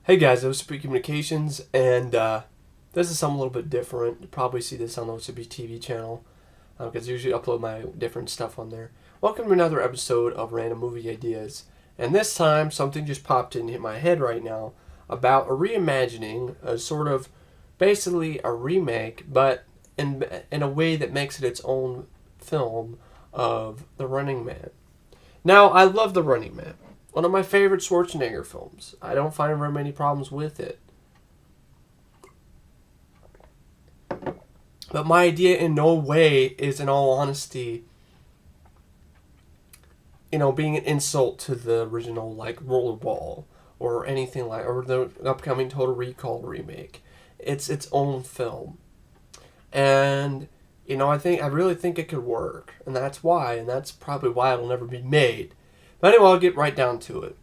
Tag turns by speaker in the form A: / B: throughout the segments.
A: Hey guys, it was Speed Communications, and this is something a little bit different. You probably see this on the OCB TV channel, because I usually upload my different stuff on there. Welcome to another episode of Random Movie Ideas, and this time something just popped into my head right now about a reimagining, a sort of basically a remake, but in a way that makes it its own film of The Running Man. Now, I love The Running Man. One of my favorite Schwarzenegger films. I don't find very many problems with it. But my idea in no way is, in all honesty, being an insult to the original, like, Rollerball or anything like, or the upcoming Total Recall remake. It's its own film. And, I really think it could work. And that's why, and that's probably why it'll never be made. But anyway, I'll get right down to it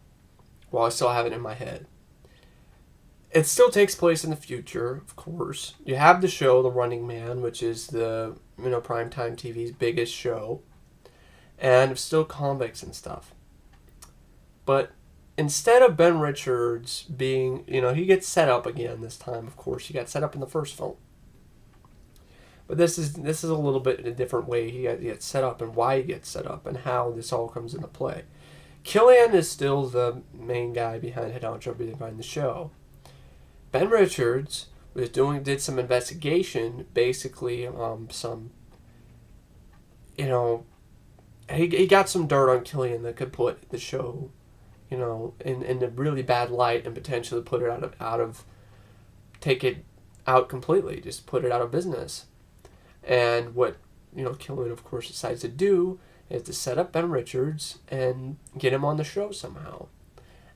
A: while I still have it in my head. It still takes place in the future, of course. You have the show, The Running Man, which is the, primetime TV's biggest show. And it's still comics and stuff. But instead of Ben Richards being, he gets set up again this time, of course. He got set up in the first film. But this is a little bit in a different way he gets set up and why he gets set up and how this all comes into play. Killian is still the main guy behind Head Honcho, behind the show. Ben Richards did some investigation, basically he got some dirt on Killian that could put the show, in a really bad light and potentially put it take it out completely, just put it out of business. And what Killian of course decides to do is to set up Ben Richards and get him on the show somehow.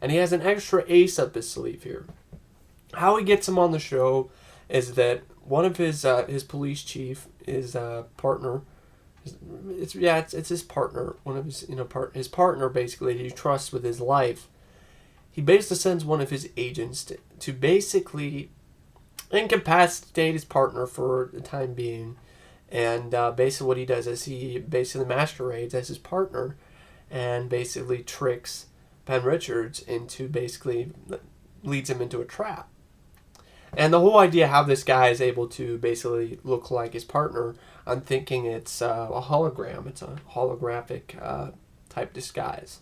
A: And he has an extra ace up his sleeve here. How he gets him on the show is that one of his police chief, his partner, it's his partner, one of his his partner basically he trusts with his life. He basically sends one of his agents to basically incapacitate his partner for the time being. And basically what he does is he basically masquerades as his partner and basically tricks Ben Richards into leads him into a trap. And the whole idea how this guy is able to basically look like his partner, I'm thinking it's a hologram. It's a holographic type disguise.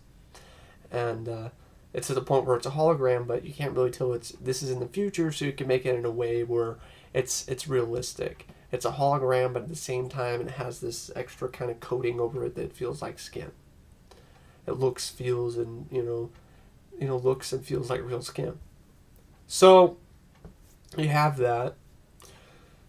A: And it's to the point where it's a hologram, but you can't really tell this is in the future, so you can make it in a way where it's realistic. It's a hologram, but at the same time, it has this extra kind of coating over it that feels like skin. It looks, feels, and looks and feels like real skin. So you have that.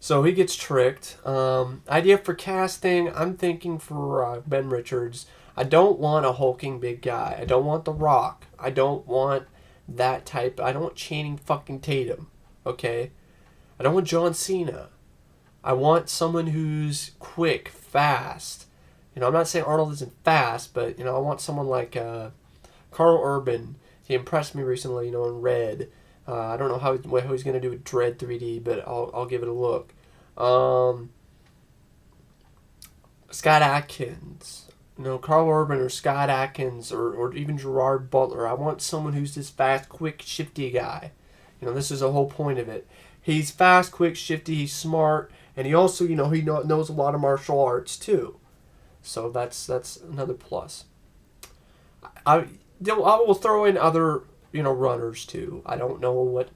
A: So he gets tricked. Idea for casting, I'm thinking for Ben Richards. I don't want a hulking big guy. I don't want The Rock. I don't want that type. I don't want Channing fucking Tatum. Okay? I don't want John Cena. I want someone who's quick, fast. I'm not saying Arnold isn't fast, but, I want someone like Carl Urban. He impressed me recently, in Red. I don't know how he's going to do with Dread 3D, but I'll give it a look. Scott Adkins. Carl Urban or Scott Adkins or even Gerard Butler. I want someone who's this fast, quick, shifty guy. This is the whole point of it. He's fast, quick, shifty, he's smart, and he also, he knows a lot of martial arts too. So that's another plus. I will throw in other, runners too. I don't know what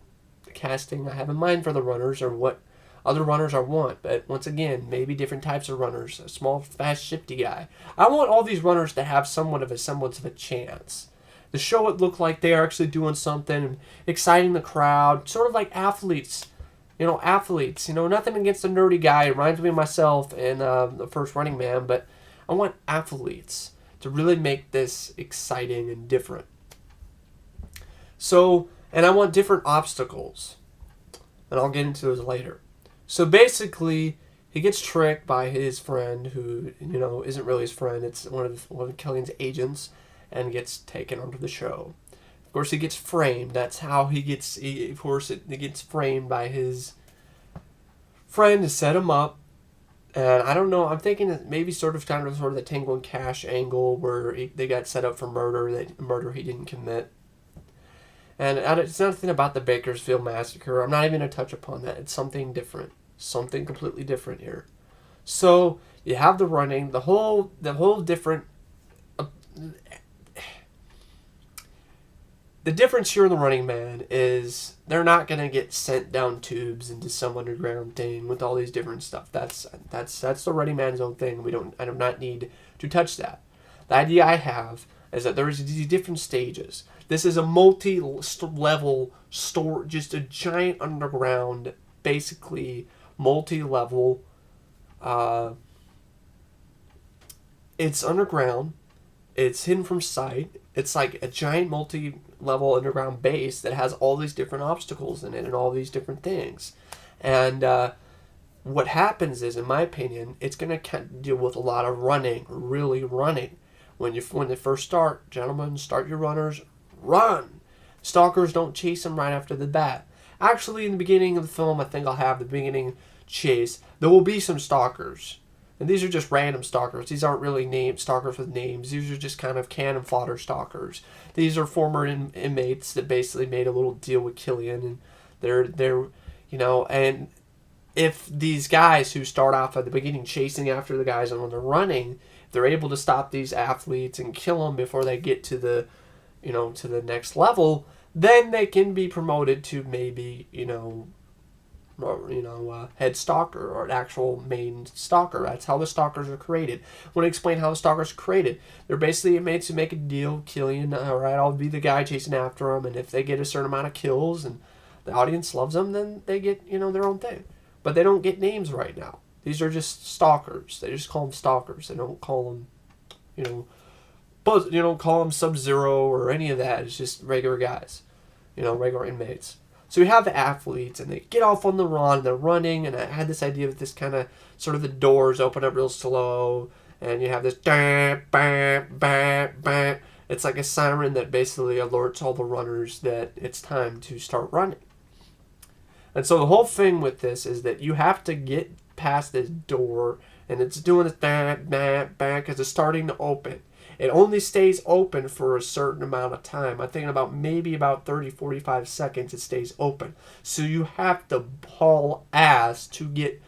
A: casting I have in mind for the runners or what other runners I want, but once again, maybe different types of runners. A small, fast, shifty guy. I want all these runners to have somewhat of a semblance of a chance. To show it look like they are actually doing something, exciting the crowd, sort of like athletes. Nothing against the nerdy guy. It reminds me of myself in the first Running Man, but I want athletes to really make this exciting and different. So, and I want different obstacles, and I'll get into those later. So basically, he gets tricked by his friend, who isn't really his friend. It's one of Killian's agents, and gets taken onto the show. Of course, he gets framed. That's how he gets. It gets framed by his friend to set him up. And I don't know. I'm thinking that maybe sort of the Tango and Cash angle, where they got set up for murder he didn't commit. And it's nothing about the Bakersfield Massacre. I'm not even going to touch upon that. It's something different. Something completely different here. So you have the running, the whole different. The difference here in the Running Man is they're not gonna get sent down tubes into some underground thing with all these different stuff. That's the Running Man's own thing. I do not need to touch that. The idea I have is that there's these different stages. This is a multi-level store, just a giant underground, basically multi-level. It's underground. It's hidden from sight. It's like a giant multi-level underground base that has all these different obstacles in it and all these different things. And what happens is, in my opinion, it's going to deal with a lot of running, really running. When they first start, gentlemen, start your runners, run. Stalkers don't chase them right after the bat. Actually, in the beginning of the film, I think I'll have the beginning chase. There will be some stalkers. And these are just random stalkers. These aren't really named stalkers with names. These are just kind of cannon fodder stalkers. These are former inmates that basically made a little deal with Killian, and they're and if these guys who start off at the beginning chasing after the guys and when they're running, if they're able to stop these athletes and kill them before they get to the next level, then they can be promoted to maybe head stalker or an actual main stalker. That's how the stalkers are created. I want to explain how the stalkers are created. They're basically inmates who make a deal. Killian, alright, I'll be the guy chasing after them, and if they get a certain amount of kills and the audience loves them, then they get, their own thing. But they don't get names right now. These are just stalkers. They just call them stalkers. They don't call them, don't call them Sub-Zero or any of that. It's just regular guys, regular inmates. So we have the athletes, and they get off on the run, and they're running, and I had this idea with this kind of, sort of the doors open up real slow, and you have this, it's like a siren that basically alerts all the runners that it's time to start running. And so the whole thing with this is that you have to get past this door, and it's doing this, because it's starting to open. It only stays open for a certain amount of time. I'm thinking about 30, 45 seconds it stays open. So you have to haul ass to get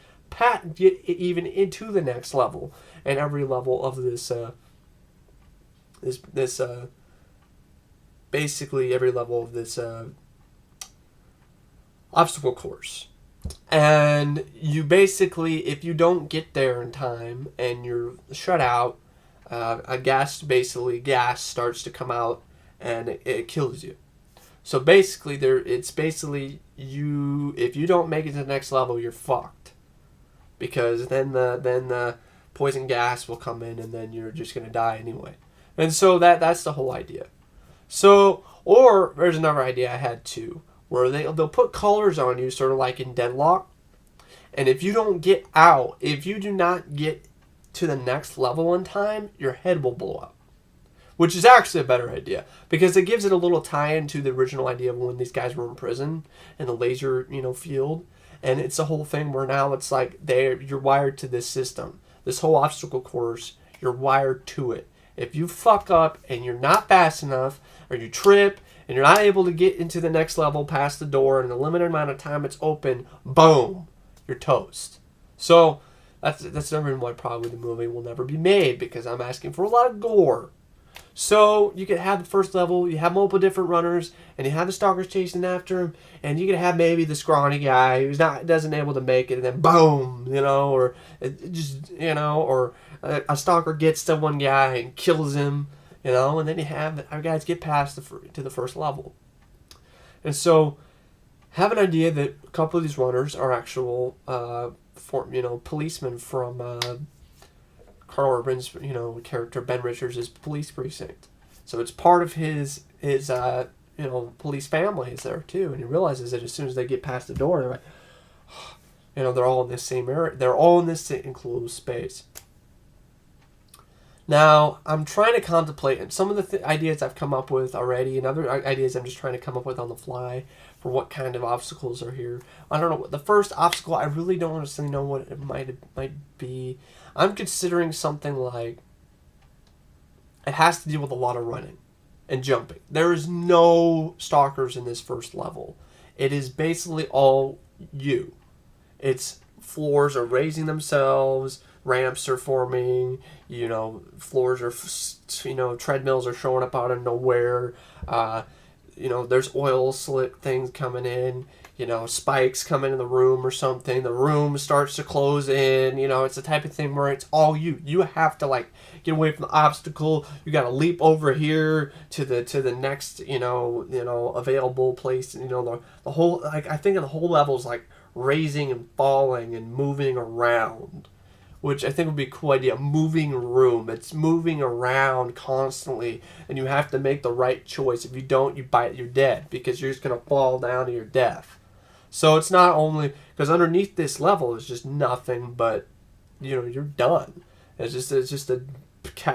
A: even into the next level. And every level of basically every level of this obstacle course. And you basically, if you don't get there in time and you're shut out, gas starts to come out and it kills you. So basically if you don't make it to the next level, you're fucked, because then the poison gas will come in and then you're just going to die anyway. And so that's the whole idea. So, or there's another idea I had too, where they'll put colors on you, sort of like in Deadlock, and if you don't get out, if you do not get to the next level in time, your head will blow up. Which is actually a better idea, because it gives it a little tie-in to the original idea of when these guys were in prison and the laser, field. And it's a whole thing where now it's like you're wired to this system. This whole obstacle course, you're wired to it. If you fuck up and you're not fast enough, or you trip and you're not able to get into the next level past the door in the limited amount of time it's open, boom, you're toast. So that's the reason why probably the movie will never be made, because I'm asking for a lot of gore. So you could have the first level, you have multiple different runners, and you have the stalkers chasing after him, and you could have maybe the scrawny guy who's doesn't able to make it, and then boom, or a stalker gets to one guy and kills him, and then you have our guys get past to the first level. And so have an idea that a couple of these runners are actual policemen from Carl Urban's character Ben Richards' police precinct. So it's part of his police family is there too, and he realizes that as soon as they get past the door, they're like, they're all in this same area. They're all in this enclosed space. Now, I'm trying to contemplate, and some of the ideas I've come up with already, and other ideas I'm just trying to come up with on the fly for what kind of obstacles are here. I don't know. The first obstacle, I really don't honestly know what it might be. I'm considering something like, it has to deal with a lot of running. and jumping. There is no stalkers in this first level. It is basically all you. It's floors are raising themselves, ramps are forming, floors are, treadmills are showing up out of nowhere. There's oil slick things coming in. Spikes come into the room or something. The room starts to close in. It's the type of thing where it's all you. You have to get away from the obstacle. You got to leap over here to the next available place. The whole I think the whole level is raising and falling and moving around, which I think would be a cool idea. Moving room. It's moving around constantly, and you have to make the right choice. If you don't, you're dead, because you're just going to fall down to your death. So it's not only, because underneath this level is just nothing but, you're done. It's just a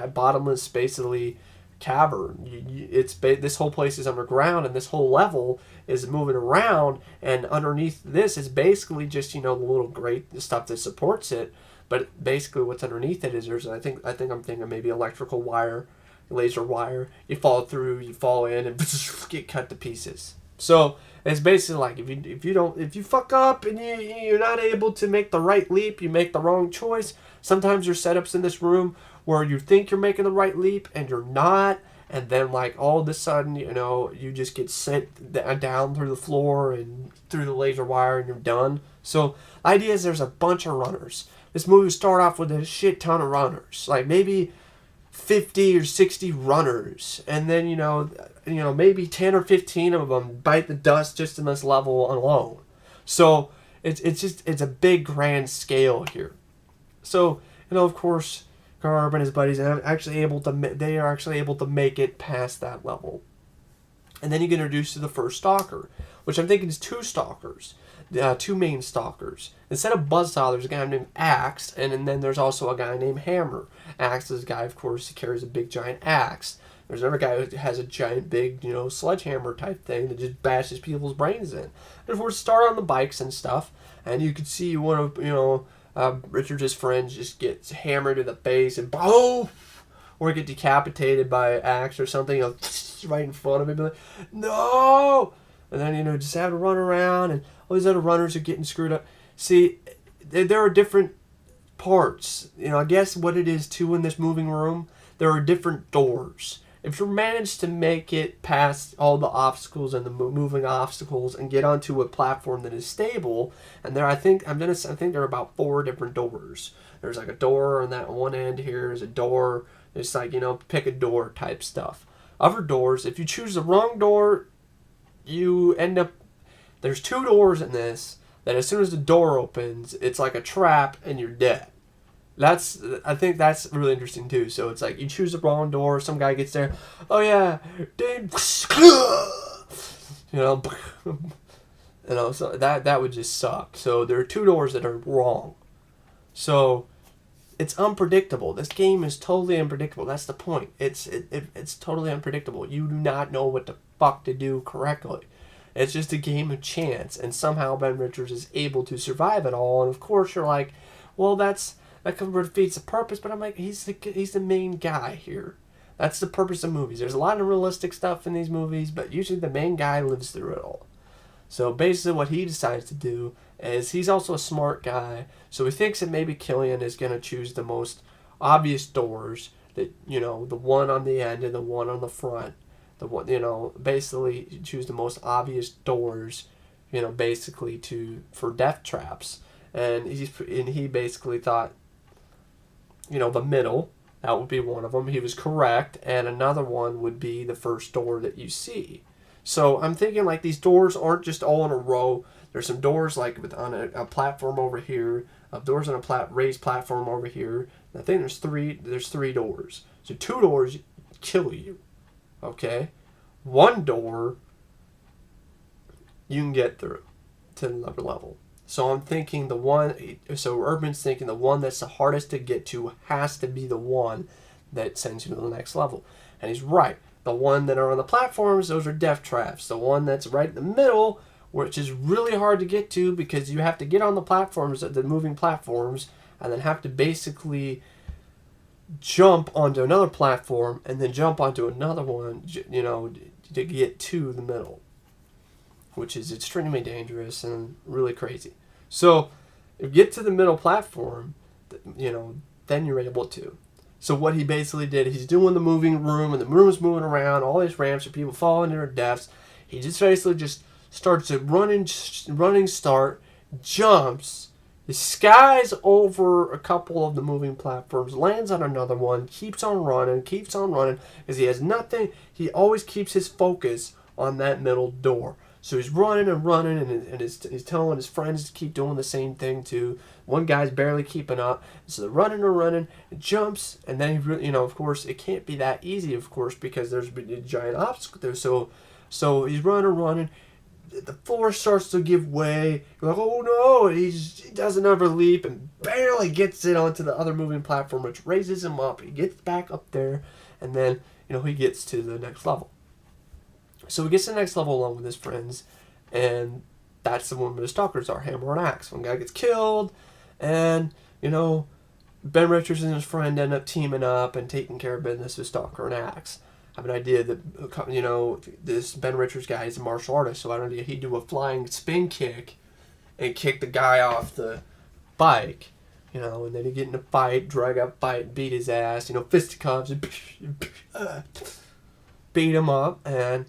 A: bottomless, basically, cavern. This whole place is underground, and this whole level is moving around, and underneath this is basically just, the little grate, the stuff that supports it. But basically what's underneath it is I'm thinking maybe electrical wire, laser wire. You fall through, you fall in, and get cut to pieces. So it's basically if you fuck up and you're not able to make the right leap, you make the wrong choice. Sometimes there's setups in this room where you think you're making the right leap and you're not, and then all of a sudden you just get sent down through the floor and through the laser wire, and you're done. So the idea is there's a bunch of runners. This movie start off with a shit ton of runners, maybe 50 or 60 runners, and then maybe 10 or 15 of them bite the dust just in this level alone. So it's a big grand scale here. So of course Garb and his buddies are actually able to make it past that level, and then you get introduced to the first stalker, which I'm thinking is two stalkers. Two main stalkers. Instead of Buzzsaw, there's a guy named Axe, and then there's also a guy named Hammer. Axe is a guy, of course, he carries a big giant axe. There's another guy who has a giant big, sledgehammer type thing that just bashes people's brains in. And of course, start on the bikes and stuff, and you can see one of, Richard's friends just gets hammered in the face and boom, or get decapitated by an axe or something, right in front of him, like, no! And then, just have to run around, and all these other runners are getting screwed up. See, there are different parts. I guess what it is, too, in this moving room, there are different doors. If you manage to make it past all the obstacles and the moving obstacles and get onto a platform that is stable, and I think there are about 4 different doors. There's a door on that one end here. There's a door. It's pick a door type stuff. Other doors, if you choose the wrong door, you end up, there's 2 doors in this that as soon as the door opens, it's like a trap and you're dead. I think that's really interesting too. So it's you choose the wrong door, some guy gets there, oh yeah, dude, so that would just suck. So there are 2 doors that are wrong. So it's unpredictable. This game is totally unpredictable. That's the point. It's totally unpredictable. You do not know what the fuck to do correctly. It's just a game of chance, and somehow Ben Richards is able to survive it all. And of course, you're like, well, that kind of defeats the purpose. But I'm like, he's the main guy here. That's the purpose of movies. There's a lot of realistic stuff in these movies, but usually the main guy lives through it all. So basically, what he decides to do is he's also a smart guy. So he thinks that maybe Killian is going to choose the most obvious doors, that the one on the end and the one on the front. The one, basically choose the most obvious doors, basically for death traps. And he basically thought, the middle, that would be one of them. He was correct. And another one would be the first door that you see. So I'm thinking these doors aren't just all in a row. There's some doors on a platform over here, doors on a raised platform over here. I think there's three doors. So 2 doors kill you. Okay, 1 door you can get through to another level. So I'm thinking Urban's thinking the one that's the hardest to get to has to be the one that sends you to the next level. And he's right. The one that are on the platforms, those are death traps. The one that's right in the middle, which is really hard to get to because you have to get on the platforms, the moving platforms, and then have to basically jump onto another platform, and then jump onto another one, to get to the middle, which is extremely dangerous and really crazy. So, if you get to the middle platform, then you're able to. So what he basically did, he's doing the moving room, and the room's moving around, all these ramps, and people falling to their deaths. He just basically just starts a running start, jumps, he skies over a couple of the moving platforms, lands on another one, keeps on running, because he has nothing. He always keeps his focus on that middle door. So he's running, and he's telling his friends to keep doing the same thing too. One guy's barely keeping up. So they're running, jumps, and then of course, it can't be that easy, of course, because there's a giant obstacle there. So he's running. The floor starts to give way. You're like, oh no! And he does another leap and barely gets it onto the other moving platform, which raises him up. He gets back up there, and then he gets to the next level. So he gets to the next level along with his friends, and that's the one where the stalkers are, hammer and axe. One guy gets killed, and Ben Richards and his friend end up teaming up and taking care of business with Stalker and Axe. I have an idea that, this Ben Richards guy is a martial artist, so I have an idea he'd do a flying spin kick and kick the guy off the bike, and then he'd get in a fight, drag out fight, beat his ass, fisticuffs, beat him up, and,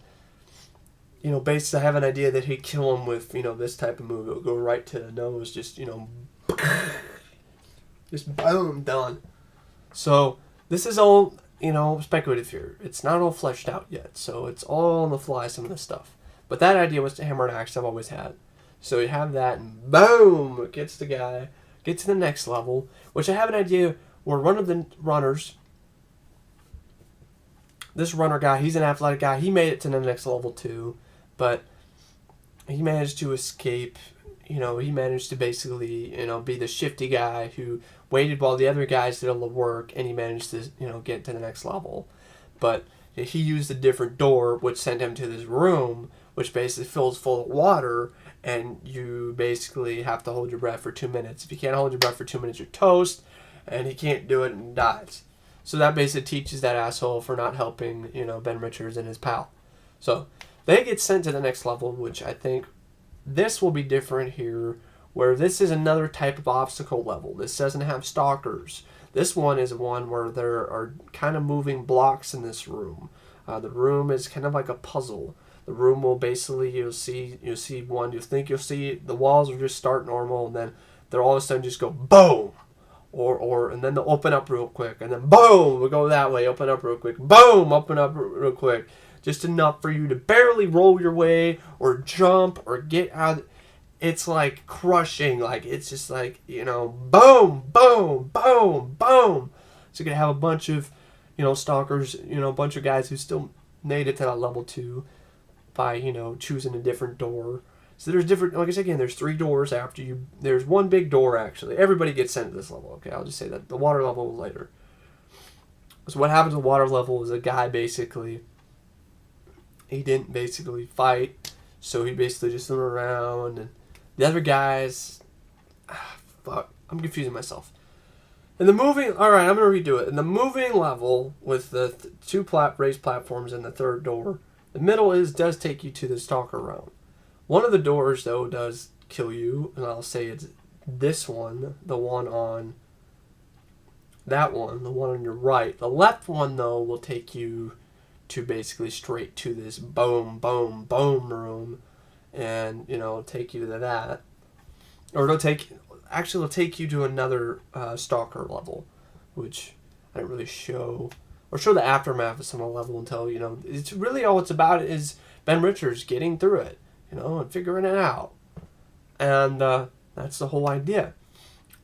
A: basically I have an idea that he'd kill him with, this type of move. It'll go right to the nose, just boom, done. So, this is all, speculative here. It's not all fleshed out yet, so it's all on the fly, some of this stuff. But that idea was to hammer and axe I've always had. So you have that, and boom, it gets the guy, get to the next level, which I have an idea where one of the runners, this runner guy, he's an athletic guy, he made it to the next level too, but he managed to escape. He managed to basically, be the shifty guy who waited while the other guys did all the work, and he managed to, get to the next level. But he used a different door, which sent him to this room, which basically fills full of water, and you basically have to hold your breath for 2 minutes. If you can't hold your breath for 2 minutes, you're toast, and he can't do it and dies. So that basically teaches that asshole for not helping, Ben Richards and his pal. So they get sent to the next level, which I think this will be different here, where this is another type of obstacle level. This doesn't have stalkers. This one is one where there are kind of moving blocks in this room. The room is kind of like a puzzle. The room will basically, you'll see one, the walls will just start normal, and then they'll all of a sudden just go boom, and then they'll open up real quick, and then boom, we'll go that way, open up real quick, boom, open up real quick. Just enough for you to barely roll your way or jump or get out. It's like crushing. Like, it's just like, boom, boom, boom, boom. So you're going to have a bunch of, stalkers, a bunch of guys who still made it to that level 2 by, choosing a different door. So there's different, like I said again, there's 3 doors after you. There's one big door, actually. Everybody gets sent to this level. Okay, I'll just say that. The water level later. So what happens with water level is a guy basically, he didn't basically fight, so he basically just went around, and the other guys, I'm confusing myself. In the moving, alright, I'm going to redo it. In the moving level, with the 2 raised platforms and the 3rd door, the middle does take you to the stalker realm. One of the doors, though, does kill you, and I'll say it's this one, the one on that one, the one on your right. The left one, though, will take you to basically straight to this boom, boom, boom room, and take you to that, or it'll take you to another stalker level, which I didn't really show the aftermath of some level until it's really all it's about is Ben Richards getting through it, and figuring it out, and that's the whole idea.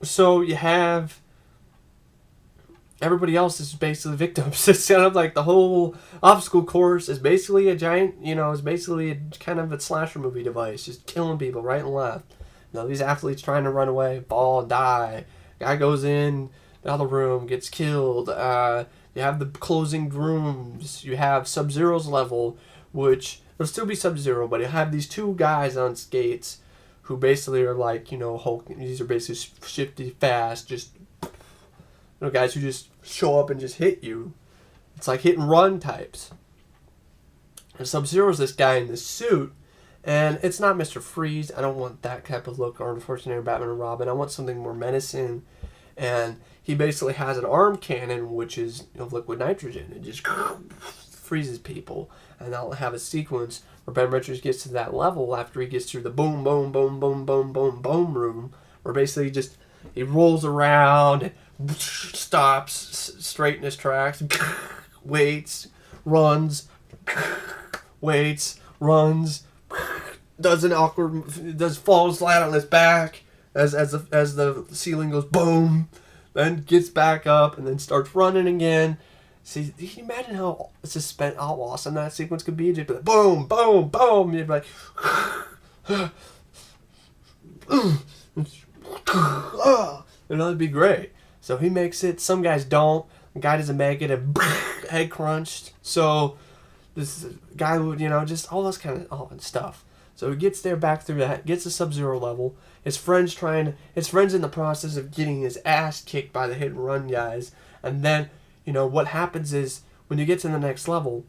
A: So you have everybody else is basically victims. It's kind of like the whole obstacle course is basically a giant, is basically a kind of a slasher movie device, just killing people right and left. These athletes trying to run away, fall, die. Guy goes in the other room, gets killed. You have the closing rooms. You have Sub-Zero's level, which will still be Sub-Zero, but you have these 2 guys on skates who basically are like, Hulk. These are basically shifty, fast, just guys who just show up and just hit you. It's like hit and run types. And Sub-Zero's this guy in this suit, and it's not Mr. Freeze. I don't want that type of look, or unfortunately Batman and Robin. I want something more menacing. And he basically has an arm cannon, which is of liquid nitrogen. It just freezes people. And I'll have a sequence where Ben Richards gets to that level after he gets through the boom, boom, boom, boom, boom, boom, boom room, where basically he rolls around, stops straight in his tracks, waits, runs, waits, runs, falls flat on his back as the ceiling goes boom, then gets back up and then starts running again. See, can you imagine how awesome that sequence could be? Just be like, boom, boom, boom. You'd be like, and that'd be great. So he makes it. Some guys don't. The guy doesn't make it. Head crunched. So this guy would, just all this kind of stuff. So he gets there, back through that, gets the Sub-Zero level. His friend's in the process of getting his ass kicked by the hit and run guys. And then, what happens is when you get to the next level,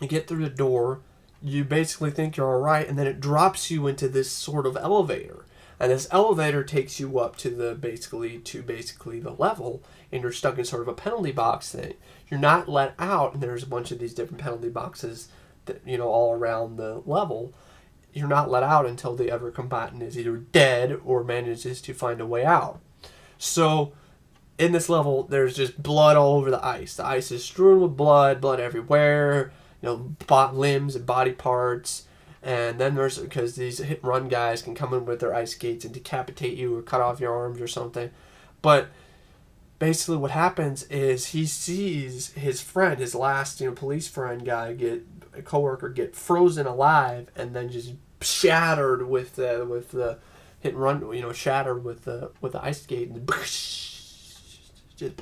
A: you get through the door, you basically think you're alright, and then it drops you into this sort of elevator. And this elevator takes you up to basically the level, and you're stuck in sort of a penalty box thing. You're not let out, and there's a bunch of these different penalty boxes that, all around the level. You're not let out until the other combatant is either dead or manages to find a way out. So in this level, there's just blood all over the ice. The ice is strewn with blood everywhere, limbs and body parts. And then because these hit and run guys can come in with their ice skates and decapitate you or cut off your arms or something. But basically what happens is he sees his friend, his last, police friend guy, a coworker get frozen alive and then just shattered with the hit and run, shattered with the ice skate, and just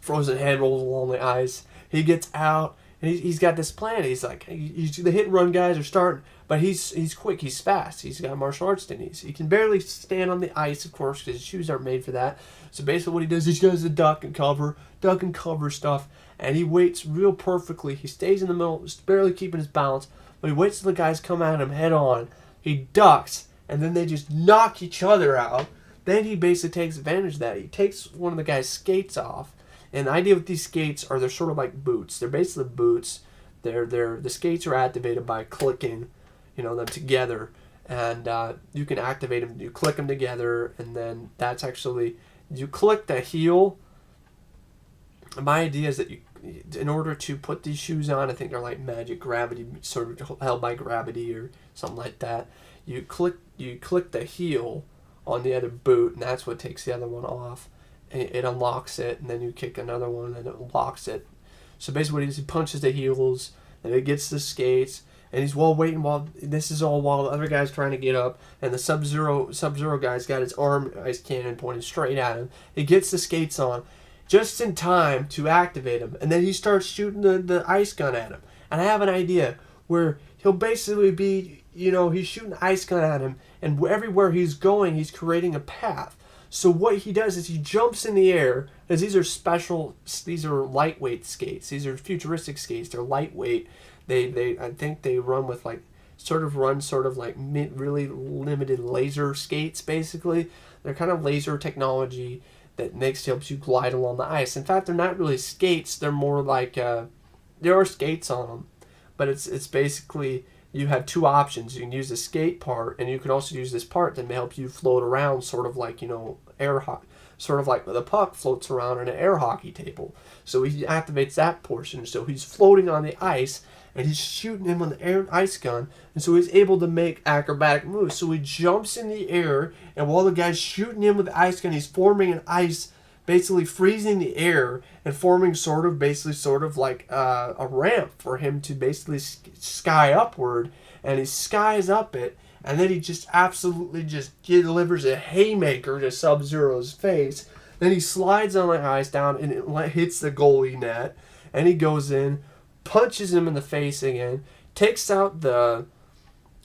A: frozen head rolls along the ice. He gets out and he's got this plan. He's like, the hit and run guys are starting, but he's quick, he's fast, he's got martial arts techniques. He can barely stand on the ice, of course, because his shoes aren't made for that. So basically what he does is he does the duck and cover stuff, and he waits real perfectly. He stays in the middle, barely keeping his balance, but he waits till the guys come at him head on. He ducks, and then they just knock each other out. Then he basically takes advantage of that. He takes one of the guy's skates off, and the idea with these skates are they're sort of like boots. They're basically boots. The skates are activated by clicking, them together, and you can activate them. You click them together, and then that's actually, you click the heel. My idea is that in order to put these shoes on, I think they're like magic gravity, sort of held by gravity or something like that. You click the heel on the other boot, and that's what takes the other one off. And it unlocks it, and then you kick another one, and it locks it. So basically, he punches the heels, and it gets the skates, and he's waiting while the other guy's trying to get up, and the Sub-Zero guy's got his ice cannon pointed straight at him. He gets the skates on, just in time to activate him, and then he starts shooting the ice gun at him. And I have an idea where he'll basically be, he's shooting the ice gun at him, and everywhere he's going, he's creating a path. So what he does is he jumps in the air, because these are lightweight skates. These are futuristic skates. They're lightweight. I think they run with really limited laser skates, basically. They're kind of laser technology that helps you glide along the ice. In fact, they're not really skates. They're more like, there are skates on them, but it's basically, you have two options. You can use the skate part, and you can also use this part that may help you float around, sort of like, air hockey, sort of like the puck floats around on an air hockey table. So he activates that portion. So he's floating on the ice, and he's shooting him with the ice gun, and so he's able to make acrobatic moves. So he jumps in the air, and while the guy's shooting him with the ice gun, he's forming an ice, basically freezing the air and forming sort of like a ramp for him to basically sky upward, and he skies up it, and then he just absolutely just delivers a haymaker to Sub-Zero's face. Then he slides on the ice down, and it hits the goalie net, and he goes in, punches him in the face again, takes out the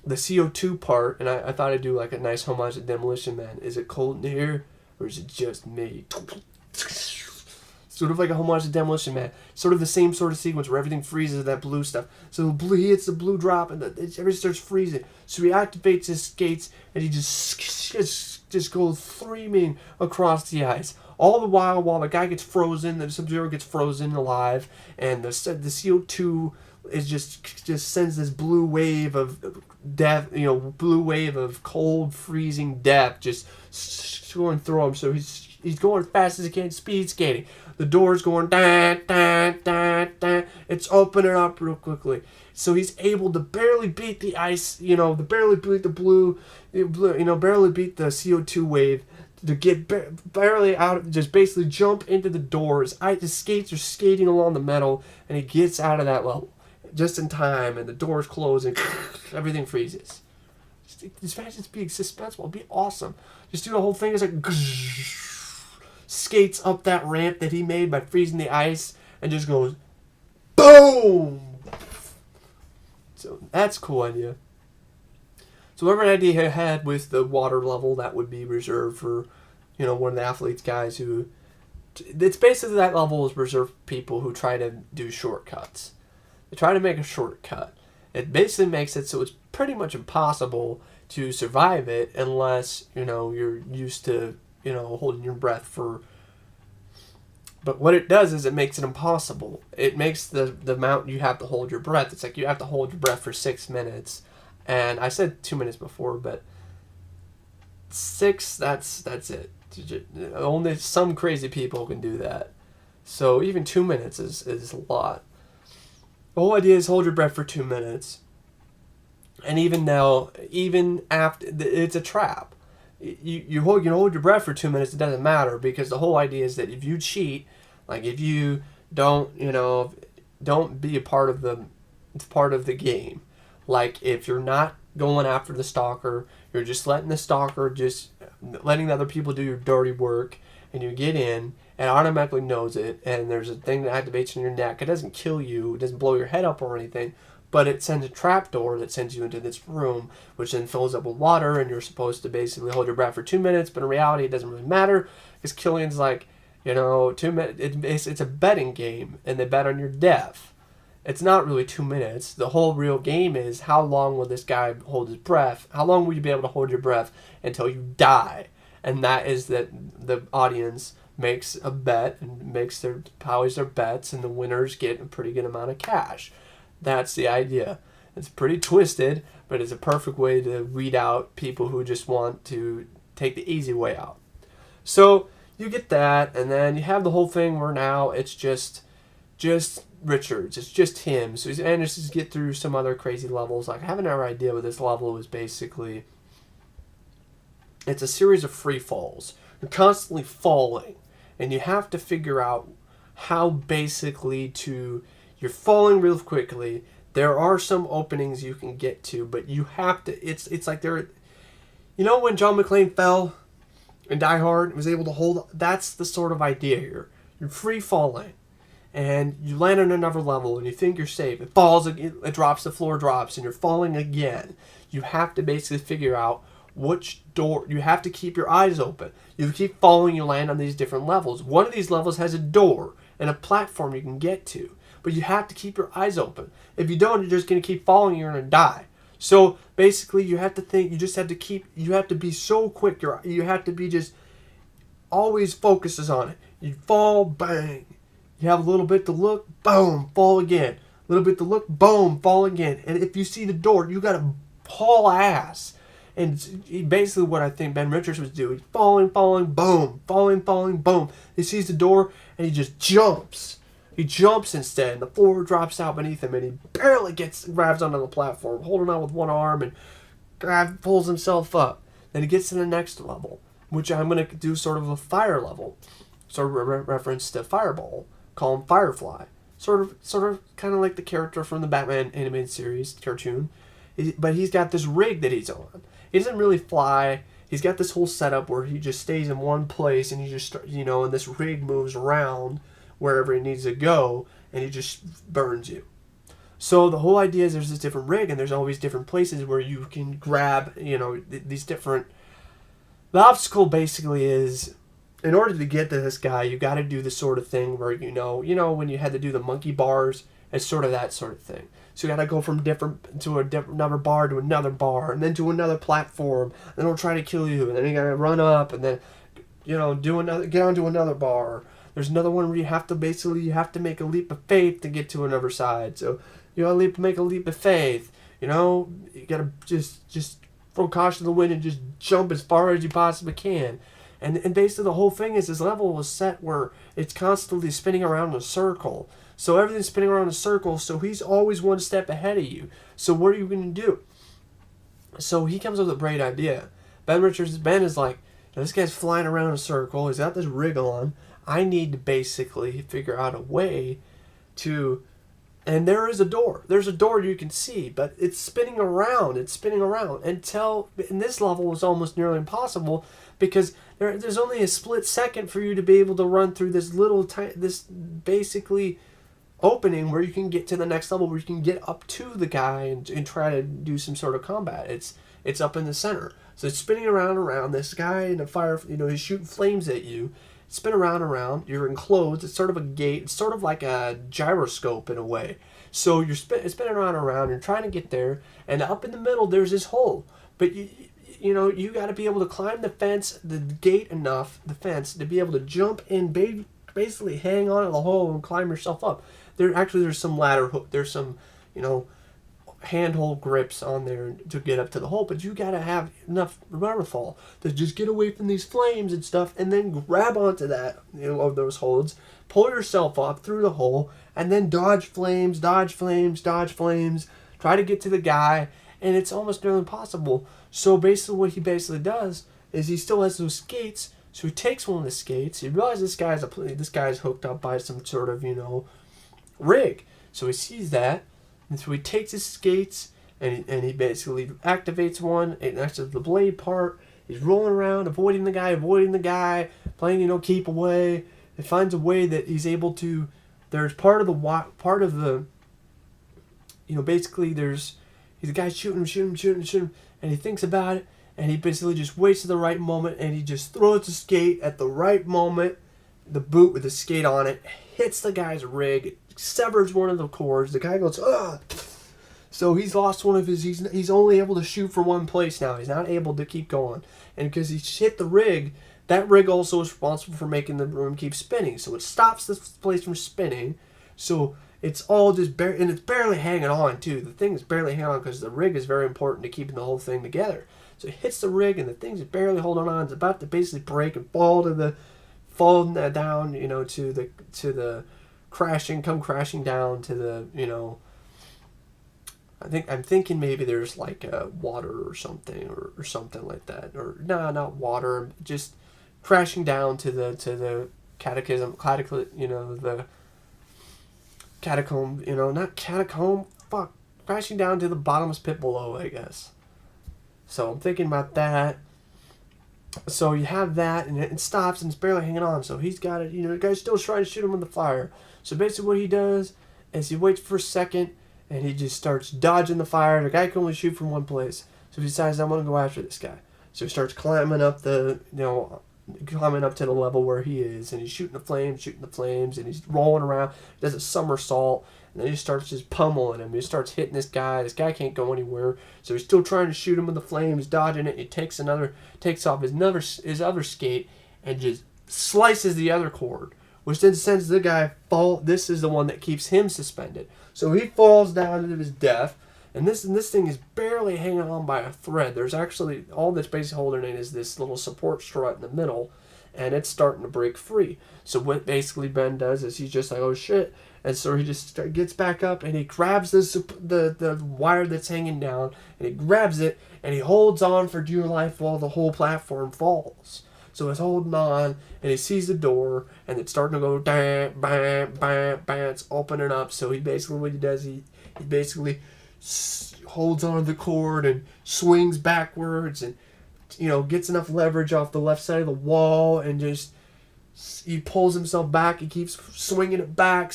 A: CO2 part, and I thought I'd do like a nice homage to Demolition Man. Is it cold in here, or is it just me? Sort of like a homage to Demolition Man. Sort of the same sort of sequence where everything freezes, that blue stuff. So he hits the blue drop and everything starts freezing. So he activates his skates and he just goes streaming across the ice. All the while the guy gets frozen, the Sub-Zero gets frozen alive, and the CO2 is just sends this blue wave of death, blue wave of cold, freezing death just going through him. So he's going as fast as he can, speed skating. The door's going da da da da. It's opening up real quickly. So he's able to barely beat the ice, barely beat the barely beat the CO2 wave to get barely out, just basically jump into the doors. The skates are skating along the metal, and he gets out of that level just in time, and the doors close, and everything freezes. Just imagine it's being suspenseful. It'd be awesome. Just do the whole thing. It's like skates up that ramp that he made by freezing the ice, and just goes boom. So that's a cool idea. So whatever idea he had with the water level, that would be reserved for, one of the athletes guys who. It's basically that level is reserved for people who try to do shortcuts. They try to make a shortcut. It basically makes it so it's pretty much impossible to survive it unless, you're used to, holding your breath for. But what it does is it makes it impossible. It makes the amount you have to hold your breath. It's like you have to hold your breath for 6 minutes. And I said 2 minutes before, but 6, that's it. Only some crazy people can do that. So even 2 minutes is a lot. The whole idea is hold your breath for 2 minutes. And even now, even after, it's a trap. You hold your breath for 2 minutes, it doesn't matter, because the whole idea is that if you cheat, like if you don't be a part of the game. Like if you're not going after the stalker, you're just letting letting the other people do your dirty work, and you get in, and automatically knows it, and there's a thing that activates in your neck. It doesn't kill you, it doesn't blow your head up or anything, but it sends a trapdoor that sends you into this room, which then fills up with water, and you're supposed to basically hold your breath for 2 minutes, but in reality it doesn't really matter, because Killian's like, 2 minutes, it's a betting game, and they bet on your death. It's not really 2 minutes. The whole real game is how long will this guy hold his breath? How long will you be able to hold your breath until you die? And that is that the audience makes a bet and powers their bets, and the winners get a pretty good amount of cash. That's the idea. It's pretty twisted, but it's a perfect way to weed out people who just want to take the easy way out. So you get that, and then you have the whole thing where now it's just Richards. It's just him. So he manages to get through some other crazy levels. Like, I have another idea what this level is basically. It's a series of free falls. You're constantly falling, and you have to figure out how basically you're falling real quickly. There are some openings you can get to, but you have to. It's like when John McClane fell in Die Hard and was able to hold. That's the sort of idea here. You're free falling. And you land on another level, and you think you're safe. It falls, it drops, the floor drops, and you're falling again. You have to basically figure out which door. You have to keep your eyes open. You keep falling, you land on these different levels. One of these levels has a door and a platform you can get to, but you have to keep your eyes open. If you don't, you're just going to keep falling, you're going to die. So basically, you have to think, you have to be so quick, you have to be just always focuses on it. You fall, bang. You have a little bit to look, boom, fall again. A little bit to look, boom, fall again. And if you see the door, you got to haul ass. And basically what I think Ben Richards was doing, falling, boom, falling, boom. He sees the door, and he just jumps. He jumps instead, and the floor drops out beneath him, and he barely grabs onto the platform, holding on with one arm, and pulls himself up. Then he gets to the next level, which I'm going to do sort of a fire level. Sort of reference to Fireball. Call him Firefly. Sort of kind of like the character from the Batman animated series cartoon. But he's got this rig that he's on. He doesn't really fly. He's got this whole setup where he just stays in one place, and he just, and this rig moves around wherever he needs to go, and he just burns you. So the whole idea is there's this different rig, and there's always different places where you can grab, these different. The obstacle basically is in order to get to this guy, you got to do the sort of thing where when you had to do the monkey bars, it's sort of that sort of thing. So you got to go from another bar to another bar, and then to another platform. Then they'll try to kill you, and then you got to run up, and then get onto another bar. There's another one where you have to make a leap of faith to get to another side. So you got to make a leap of faith. You got to just throw caution to the wind and just jump as far as you possibly can. And basically the whole thing is this level was set where it's constantly spinning around in a circle. So everything's spinning around in a circle, so he's always one step ahead of you. So what are you going to do? So he comes up with a great idea. Ben is like, this guy's flying around in a circle. He's got this rig on. I need to basically figure out a way to... And there is a door. There's a door you can see, but it's spinning around. Until... And this level was almost nearly impossible because there's only a split second for you to be able to run through this this basically opening where you can get to the next level, where you can get up to the guy and try to do some sort of combat. It's up in the center. So it's spinning around. This guy in a fire, he's shooting flames at you. Spin around. You're enclosed. It's sort of a gate. It's sort of like a gyroscope in a way. So you're spinning around. You're trying to get there, and up in the middle there's this hole. But you got to be able to climb the fence, the gate enough, the fence, to be able to jump in, basically hang on to the hole and climb yourself up. There's some ladder hook. There's some handhold grips on there to get up to the hole, but you gotta have enough wherewithal to just get away from these flames and stuff, and then grab onto that of those holds, pull yourself up through the hole, and then dodge flames, try to get to the guy, and it's almost nearly impossible. So basically what he does is he still has those skates, so he takes one of the skates. He realizes this guy's hooked up by some sort of rig, so he sees that. And so he takes his skates and he basically activates one next to the blade part. He's rolling around, avoiding the guy, playing, keep away. He finds a way that he's able to. There's basically he's a guy shooting him, and he thinks about it, and he basically just waits to the right moment, and he just throws the skate at the right moment. The boot with the skate on it hits the guy's rig, severs one of the cords. The guy goes, ugh. So he's lost one of his. He's only able to shoot for one place now. He's not able to keep going, and because he hit the rig, that rig also is responsible for making the room keep spinning. So it stops this place from spinning. So it's all just and it's barely hanging on too. The thing is barely hanging on because the rig is very important to keeping the whole thing together. So it hits the rig, and the thing's barely holding on. It's about to basically break and fall down, to the come crashing down to the, I'm thinking maybe there's like water or something or something like that, or no, not water, just crashing down to the catacomb, not catacomb, crashing down to the bottomless pit below, I guess. So I'm thinking about that. So you have that, and it stops, and it's barely hanging on. So he's got it. The guy's still trying to shoot him with the fire. So basically what he does is he waits for a second, and he just starts dodging the fire. The guy can only shoot from one place. So he decides, I'm going to go after this guy. So he starts climbing up to the level where he is, and he's shooting the flames, and he's rolling around. He does a somersault, and then he starts just pummeling him. He starts hitting this guy. This guy can't go anywhere, so he's still trying to shoot him with the flames, dodging it. He takes off his other skate and just slices the other cord, which then sends the guy fall. This is the one that keeps him suspended. So he falls down to his death, and this thing is barely hanging on by a thread. There's actually, all that's basically holding it is this little support strut in the middle, and it's starting to break free. So what basically Ben does is he's just like, oh shit. And so he just gets back up, and he grabs the wire that's hanging down, and he grabs it, and he holds on for dear life while the whole platform falls. So he's holding on, and he sees the door, and it's starting to go, bam, bam, bam, bam, it's opening up. So he basically, what he does, he basically holds on to the cord and swings backwards, and gets enough leverage off the left side of the wall, and just he pulls himself back. He keeps swinging it back.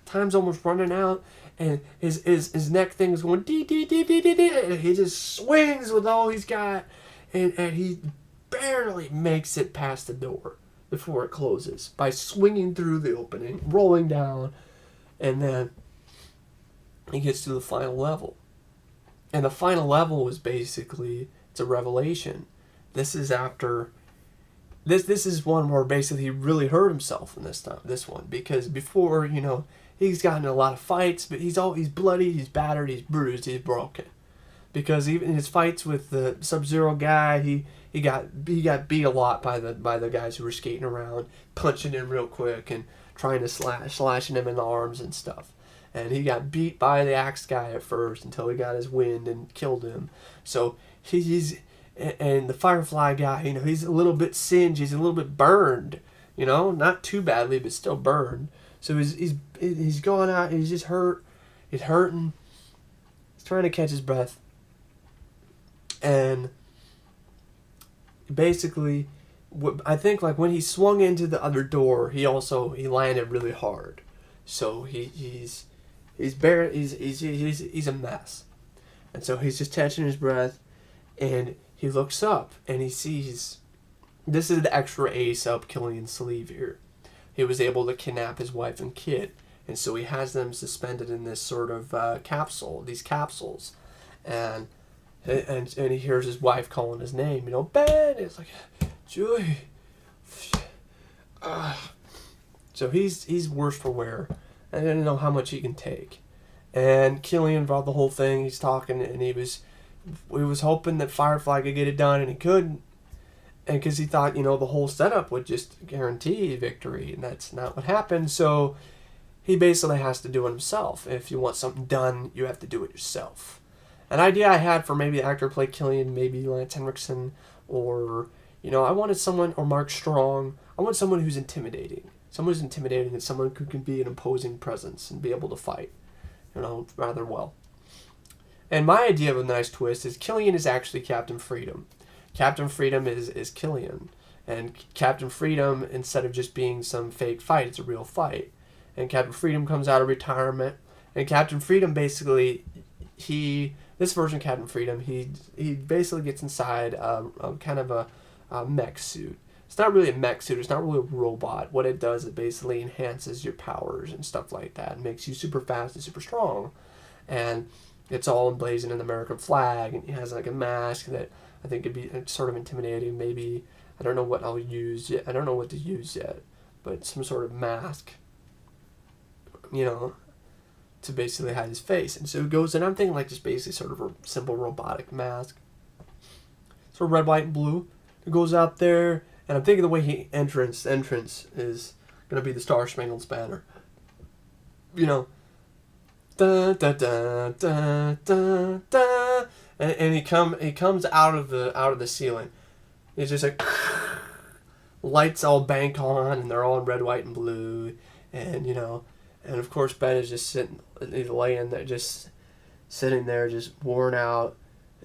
A: Time's almost running out, and his neck thing is going dee dee dee dee dee dee. And he just swings with all he's got, and he barely makes it past the door before it closes by swinging through the opening, rolling down, and then he gets to the final level. And the final level is basically, it's a revelation. This is after, this is one where basically he really hurt himself in this one, because before, he's gotten in a lot of fights, but he's bloody, he's battered, he's bruised, he's broken. Because even in his fights with the Sub-Zero guy, he got beat a lot by the guys who were skating around, punching him real quick and trying to slashing him in the arms and stuff. And he got beat by the axe guy at first until he got his wind and killed him. So and the Firefly guy, he's a little bit singed, he's a little bit burned, not too badly, but still burned. So he's going out, he's just hurt, he's hurting, he's trying to catch his breath. And basically, I think like when he swung into the other door, he landed really hard. So he's a mess. And so he's just catching his breath, and he looks up and he sees, this is the extra ace up Killian's sleeve here. He was able to kidnap his wife and kid, and so he has them suspended in this sort of these capsules, and he hears his wife calling his name, Ben. It's like, Julie. So he's worse for wear. I didn't know how much he can take. And Killian brought the whole thing. He's talking, and he was hoping that Firefly could get it done, and he couldn't. And because he thought, the whole setup would just guarantee victory, and that's not what happened. So he basically has to do it himself. If you want something done, you have to do it yourself. An idea I had for maybe the actor play Killian, maybe Lance Henriksen, or, I wanted someone, or Mark Strong. I want someone who's intimidating. Someone who's intimidating and someone who can be an imposing presence and be able to fight, rather well. And my idea of a nice twist is Killian is actually Captain Freedom. Captain Freedom is Killian. And Captain Freedom, instead of just being some fake fight, it's a real fight. And Captain Freedom comes out of retirement. And Captain Freedom basically, this version of Captain Freedom, he basically gets inside kind of a mech suit. It's not really a mech suit. It's not really a robot. What it does, it basically enhances your powers and stuff like that. It makes you super fast and super strong. And it's all emblazoned in the American flag. And it has like a mask that I think could be sort of intimidating. Maybe, I don't know what I'll use yet. I don't know what to use yet. But some sort of mask, to basically hide his face. And so it goes, and I'm thinking like just basically sort of a simple robotic mask. Sort of red, white, and blue. It goes out there. And I'm thinking the way entrance is gonna be the Star Spangled Banner. Da da da da da da, and he comes out of the ceiling. It's just like lights all bank on, and they're all in red, white, and blue, and and of course Ben is just laying there, just sitting there, just worn out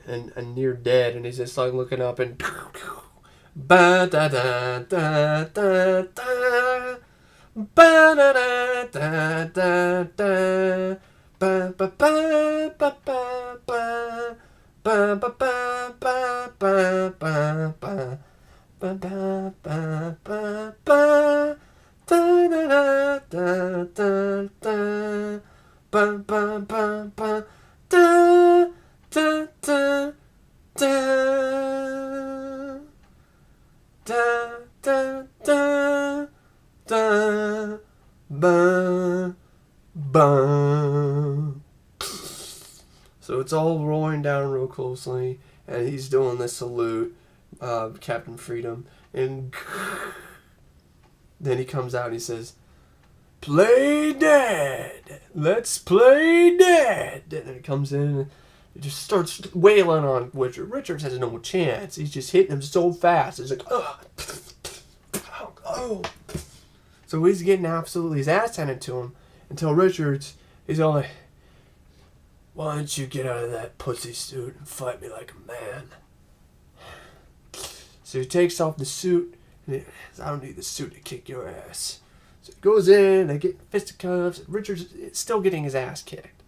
A: and near dead, and he's just like looking up and. Ba da da da da da, ba da da da da da, ba ba ba ba ba ba, ba ba ba ba ba ba ba, ba ba ba ba ba, da da da da da, ba ba ba ba, da da da da. Da da da da, ba ba. So it's all rolling down real closely, and he's doing the salute, Captain Freedom, and then he comes out and he says, "Play dead. Let's play dead." And he comes in. And it just starts wailing on Richard. Richard has no chance. He's just hitting him so fast. It's like, oh. So he's getting absolutely his ass handed to him until he's all like, "Why don't you get out of that pussy suit and fight me like a man?" So he takes off the suit, and he says, "I don't need the suit to kick your ass." So he goes in, they get fisticuffs. Richard's still getting his ass kicked.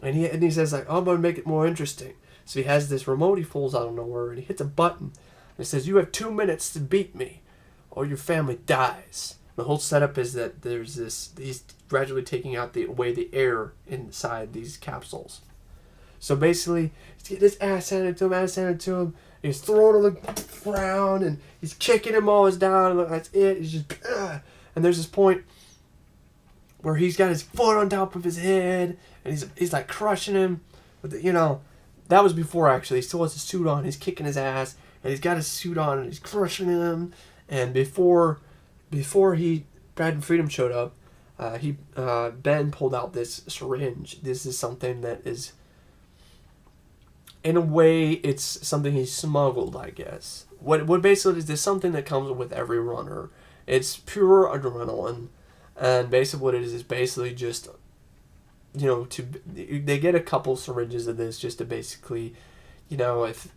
A: And he says, like, "Oh, I'm going to make it more interesting." So he has this remote he pulls out of nowhere, and he hits a button. It says, "You have 2 minutes to beat me, or your family dies." The whole setup is that there's he's gradually taking out away the air inside these capsules. So basically, he's getting his ass handed to him, He's throwing on the ground, and he's kicking him always down, and that's it. He's just, and there's this point where he's got his foot on top of his head, and he's like crushing him. But that was before actually. He still has his suit on. He's kicking his ass, and he's got his suit on, and he's crushing him. And before Brad Freedom showed up, Ben pulled out this syringe. This is something that is, in a way, it's something he smuggled, I guess. What basically is this something that comes with every runner. It's pure adrenaline, and basically what it is basically just, they get a couple syringes of this just to basically, if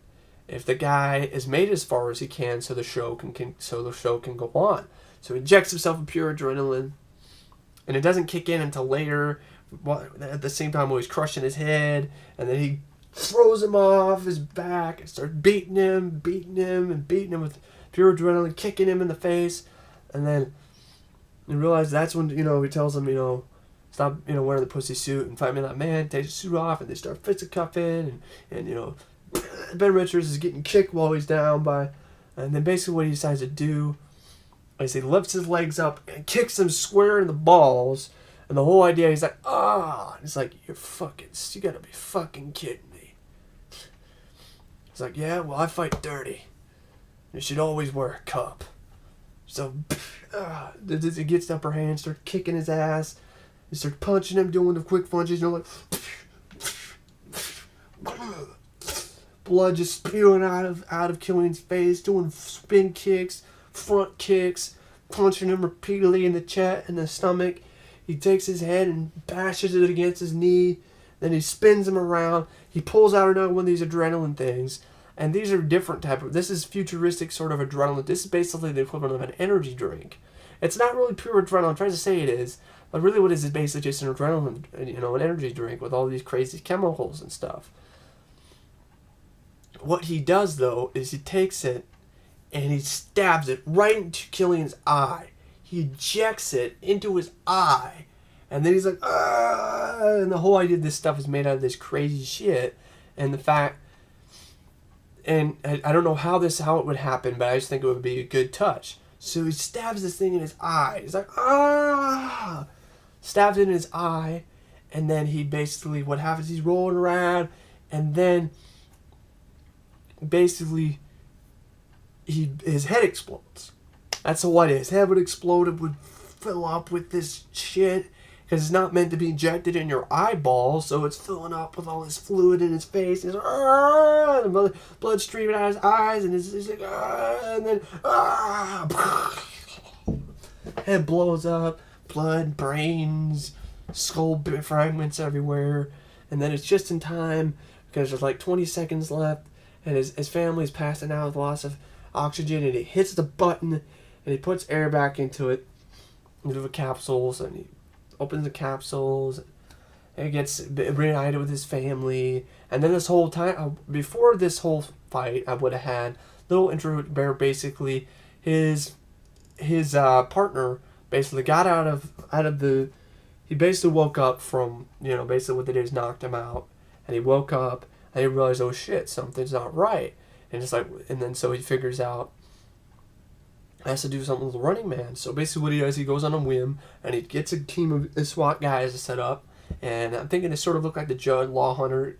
A: the guy is made as far as he can, so the show can go on. So he injects himself with pure adrenaline, and it doesn't kick in until later. At the same time, while he's crushing his head, and then he throws him off his back and starts beating him with pure adrenaline, kicking him in the face, and then you realize that's when he tells him stop wearing the pussy suit and fight me like man. Takes his suit off and they start fisticuffing and Ben Richards is getting kicked while he's down and then basically what he decides to do is he lifts his legs up and kicks him square in the balls, and the whole idea he's like it's like you gotta be fucking kidding me. It's like, yeah, well, I fight dirty. You should always wear a cup. So it gets the upper hand, starts kicking his ass. He starts punching him, doing the quick punches, like blood just spewing out of Killian's face, doing spin kicks, front kicks, punching him repeatedly in the chest and the stomach. He takes his head and bashes it against his knee. Then he spins him around. He pulls out another one of these adrenaline things. And these are different this is futuristic sort of adrenaline. This is basically the equivalent of an energy drink. It's not really pure adrenaline. I'm trying to say it is. But really what it is basically just an adrenaline, an energy drink with all these crazy chemicals and stuff. What he does, though, is he takes it and he stabs it right into Killian's eye. He ejects it into his eye. And then he's like, ah! And the whole idea of this stuff is made out of this crazy shit. And the fact... And I don't know how it would happen, but I just think it would be a good touch. So he stabs this thing in his eye. He's like, ah! Stabs it in his eye. And then he basically, what happens, he's rolling around. And then, basically, his head explodes. That's the what his head would explode. It would fill up with this shit. Because it's not meant to be injected in your eyeball, so it's filling up with all this fluid in his face. And the blood streaming out of his eyes, and he's like, and then head blows up, blood, brains, skull fragments everywhere, and then it's just in time because there's like 20 seconds left, and his family's passing out with loss of oxygen, and he hits the button, and he puts air back into the capsules, and he opens the capsules, and he gets reunited with his family. And then this whole time, before this whole fight, I would have had little intro where basically his partner basically got out of the. He basically woke up from basically what they did is knocked him out, and he woke up and he realized, oh shit, something's not right, and it's like, and then so he figures out. Has to do something with the Running Man. So basically what he does, he goes on a whim, and he gets a team of SWAT guys to set up, and I'm thinking they sort of look like the Judd Law Hunter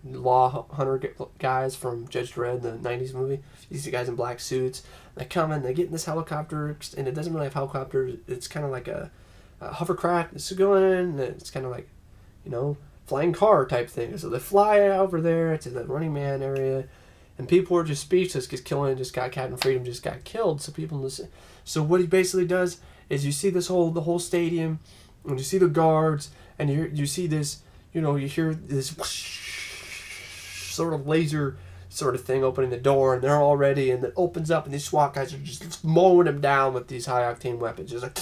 A: guys from Judge Dredd, the 90s movie. These guys in black suits. They come and they get in this helicopter, and it doesn't really have helicopters. It's kind of like a hovercraft. It's going in, and it's kind of like, flying car type thing. So they fly over there to the Running Man area, and people are just speechless because Captain Freedom just got killed. So what he basically does is you see the whole stadium, and you see the guards, and you see this, you hear this whoosh, sort of laser sort of thing opening the door, and they're all ready, and it opens up, and these SWAT guys are just mowing him down with these high octane weapons, just like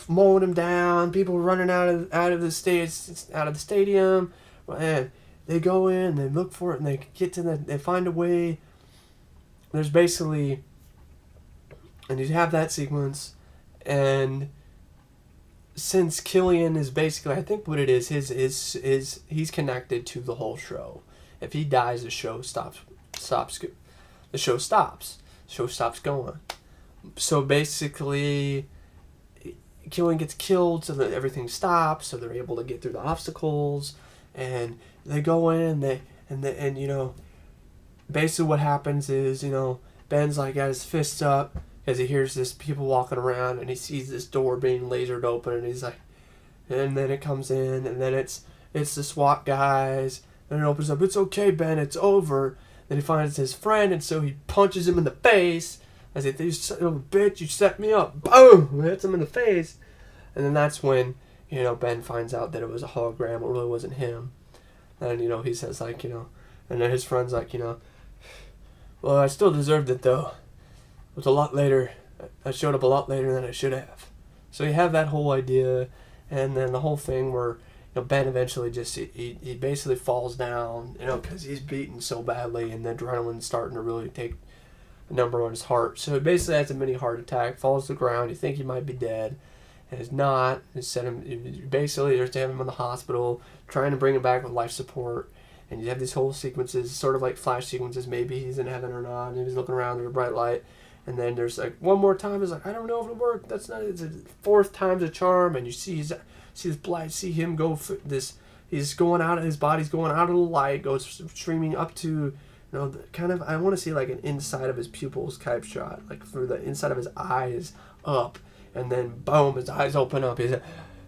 A: mowing him down. People running out of the stadium, and they go in, they look for it, and they find a way there's basically, and you have that sequence, and since Killian is basically, I think what it is, he's connected to the whole show. If he dies, the show stops. The show stops. The show stops going. So basically, Killian gets killed, so that everything stops. So they're able to get through the obstacles, and they go in. And you know, basically what happens is, you know, Ben's like got his fists up as he hears this people walking around, and he sees this door being lasered open, and he's like, and then it comes in, and then it's the SWAT guys, and it opens up. It's okay, Ben, it's over. Then he finds his friend, and so he punches him in the face. As he thinks, "You son of a bitch, you set me up." Boom! Hits him in the face, and then that's when, you know, Ben finds out that it was a hologram. It really wasn't him. And, you know, he says, like, you know, and then his friend's like, you know, "Well, I still deserved it, though. It was a lot later. I showed up a lot later than I should have." So you have that whole idea, and then the whole thing where, you know, Ben eventually just, he basically falls down, you know, because he's beaten so badly, and the adrenaline's starting to really take a number on his heart. So he basically has a mini heart attack, falls to the ground. You think he might be dead, and he's not. They sent him, basically, they're having him in the hospital, trying to bring him back with life support. And you have these whole sequences, sort of like flash sequences. Maybe he's in heaven or not, and he's looking around, there's a bright light. And then there's like one more time. It's like, I don't know if it'll work. That's not. It's a fourth time's a charm. And you see this blind. See him go this. He's going out of his body's going out of the light. Goes streaming up to, you know, the, kind of. I want to see like an inside of his pupils type shot, like through the inside of his eyes up, and then boom, his eyes open up. He's, it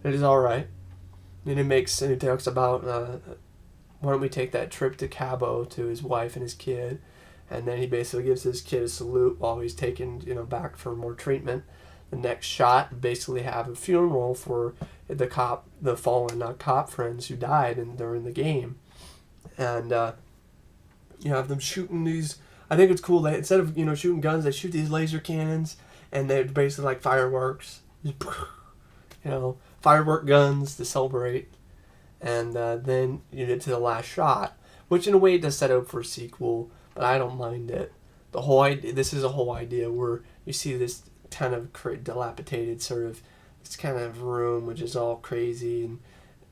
A: is all right. And he talks about, why don't we take that trip to Cabo to his wife and his kid. And then he basically gives his kid a salute while he's taken, you know, back for more treatment. The next shot, basically have a funeral for the fallen cop friends who died during the game. And you have them shooting these. I think it's cool that instead of, you know, shooting guns, they shoot these laser cannons, and they're basically like fireworks. You know, firework guns to celebrate. And then you get to the last shot, which in a way does set up for a sequel. But I don't mind it. The whole idea, this is a whole idea where you see this kind of dilapidated sort of this kind of room, which is all crazy, and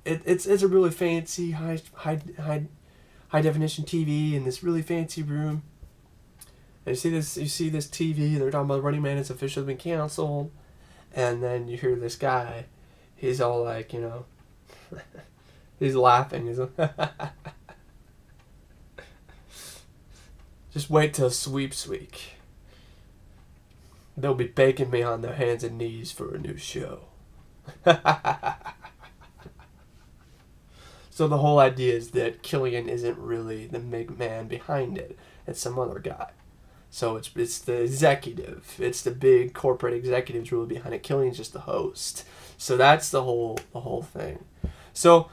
A: it's a really fancy high definition TV in this really fancy room. And you see this TV. They're talking about Running Man has officially been canceled, and then you hear this guy. He's all like, you know, he's laughing. He's like, just wait till sweeps week. They'll be begging me on their hands and knees for a new show. So the whole idea is that Killian isn't really the big man behind it. It's some other guy. So it's the executive. It's the big corporate executives really behind it. Killian's just the host. So that's the whole thing. So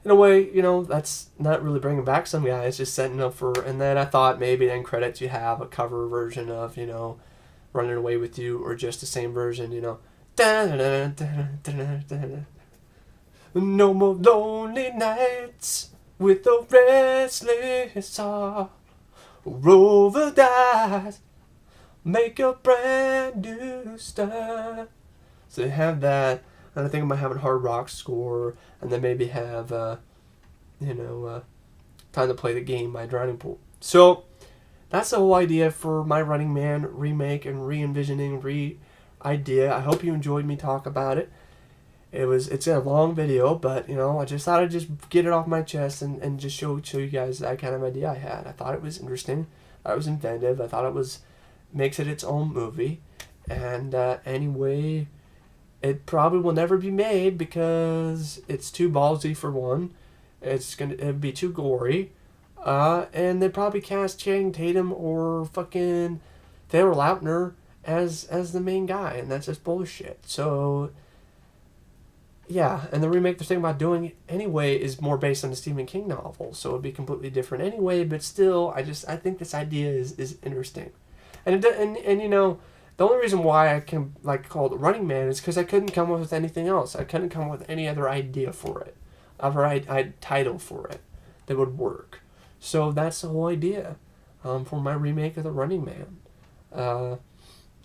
A: in a way, you know, that's not really bringing back some guys, just setting up for, and then I thought maybe in credits you have a cover version of, you know, Running Away With You, or just the same version, you know. No more lonely nights with a restless heart. Roll the dice, make a brand new start. So you have that. And I think I might have a hard rock score, and then maybe have, Time to Play the Game by Drowning Pool. So that's the whole idea for my Running Man remake and re-envisioning, idea. I hope you enjoyed me talk about it. It's a long video, but, you know, I just thought I'd just get it off my chest and just show you guys that kind of idea I had. I thought it was interesting. I thought it was inventive. I thought makes it its own movie. And anyway, it probably will never be made because it's too ballsy for one. It'd be too gory. And they'd probably cast Channing Tatum or fucking Taylor Lautner as the main guy, and that's just bullshit. So yeah, and the remake they're thinking about doing anyway is more based on the Stephen King novel, so it'd be completely different anyway. But still, I think this idea is interesting, and you know, the only reason why I can call it Running Man is because I couldn't come up with anything else. I couldn't come up with any other idea for it, title for it that would work. So that's the whole idea. for my remake of The Running Man.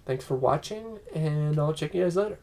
A: Thanks for watching, and I'll check you guys later.